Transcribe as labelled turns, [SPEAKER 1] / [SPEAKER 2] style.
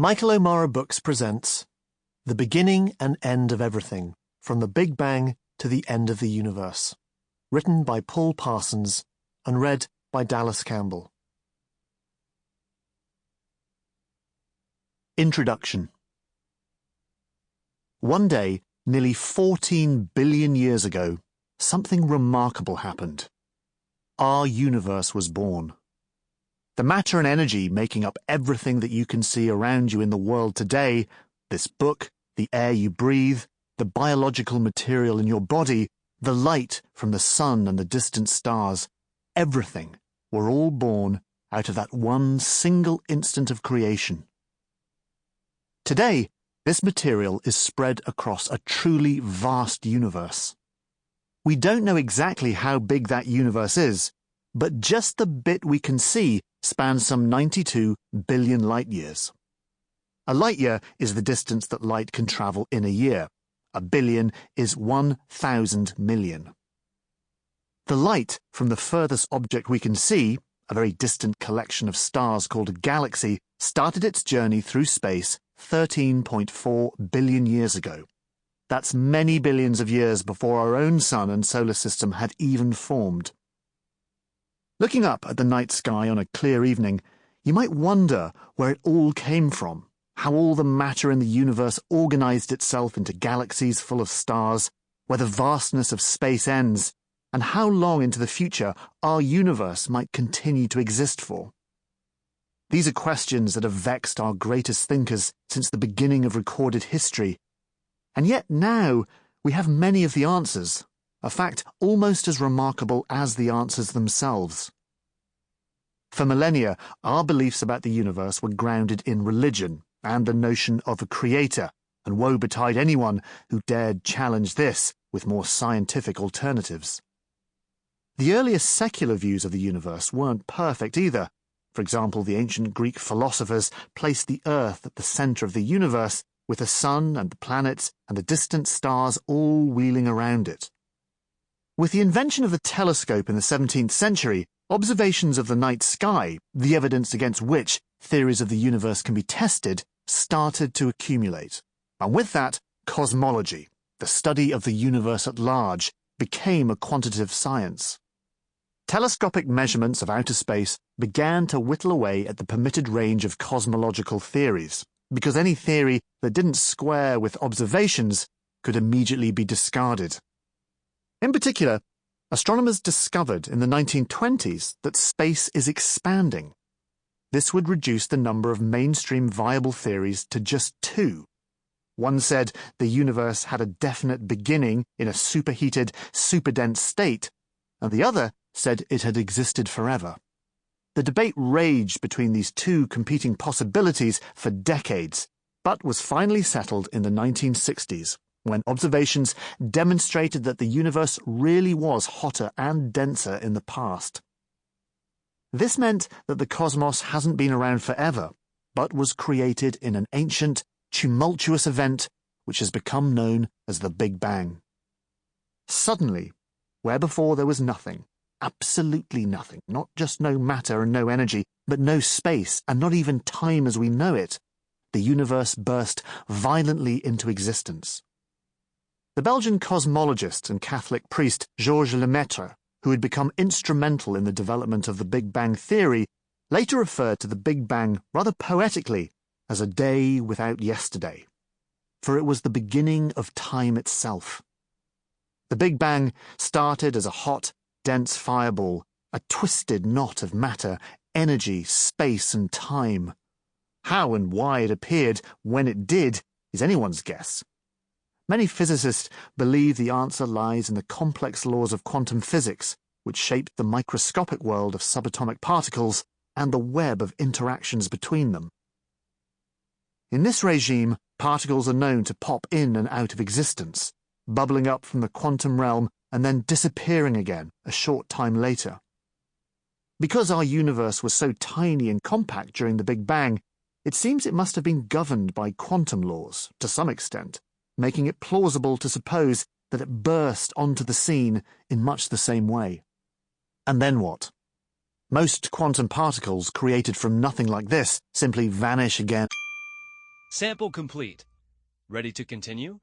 [SPEAKER 1] Michael OMara Books presents The Beginning and End of Everything, From the Big Bang to the End of the Universe, written by Paul Parsons and read by Dallas Campbell. Introduction. One day, nearly 14 billion years ago, something remarkable happened. Our universe was born. The matter and energy making up everything that you can see around you in the world today, this book, the air you breathe, the biological material in your body, the light from the sun and the distant stars, everything were all born out of that one single instant of creation. Today, this material is spread across a truly vast universe. We don't know exactly how big that universe is, but just the bit we can see spans some 92 billion light-years. A light-year is the distance that light can travel in a year. A billion is 1,000 million. The light from the furthest object we can see, a very distant collection of stars called a galaxy, started its journey through space 13.4 billion years ago. That's many billions of years before our own sun and solar system had even formed. Looking up at the night sky on a clear evening, you might wonder where it all came from, how all the matter in the universe organized itself into galaxies full of stars, where the vastness of space ends, and how long into the future our universe might continue to exist for. These are questions that have vexed our greatest thinkers since the beginning of recorded history, and yet now we have many of the answers, a fact almost as remarkable as the answers themselves. For millennia, our beliefs about the universe were grounded in religion and the notion of a creator, and woe betide anyone who dared challenge this with more scientific alternatives. The earliest secular views of the universe weren't perfect either. For example, the ancient Greek philosophers placed the Earth at the center of the universe, with the sun and the planets and the distant stars all wheeling around it. With the invention of the telescope in the 17th century, observations of the night sky, the evidence against which theories of the universe can be tested, started to accumulate. And with that, cosmology, the study of the universe at large, became a quantitative science. Telescopic measurements of outer space began to whittle away at the permitted range of cosmological theories, because any theory that didn't square with observations could immediately be discarded. In particular, astronomers discovered in the 1920s that space is expanding. This would reduce the number of mainstream viable theories to just two. One said the universe had a definite beginning in a superheated, superdense state, and the other said it had existed forever. The debate raged between these two competing possibilities for decades, but was finally settled in the 1960s. When observations demonstrated that the universe really was hotter and denser in the past. This meant that the cosmos hasn't been around forever, but was created in an ancient, tumultuous event which has become known as the Big Bang. Suddenly, where before there was nothing, absolutely nothing, not just no matter and no energy, but no space and not even time as we know it, the universe burst violently into existence. The Belgian cosmologist and Catholic priest Georges Lemaitre, who had become instrumental in the development of the Big Bang theory, later referred to the Big Bang rather poetically as a day without yesterday, for it was the beginning of time itself. The Big Bang started as a hot, dense fireball, a twisted knot of matter, energy, space, and time. How and why it appeared when it did is anyone's guess. Many physicists believe the answer lies in the complex laws of quantum physics, which shaped the microscopic world of subatomic particles and the web of interactions between them. In this regime, particles are known to pop in and out of existence, bubbling up from the quantum realm and then disappearing again a short time later. Because our universe was so tiny and compact during the Big Bang, it seems it must have been governed by quantum laws, to some extent, making it plausible to suppose that it burst onto the scene in much the same way. And then what? Most quantum particles created from nothing like this simply vanish again.
[SPEAKER 2] Sample complete. Ready to continue?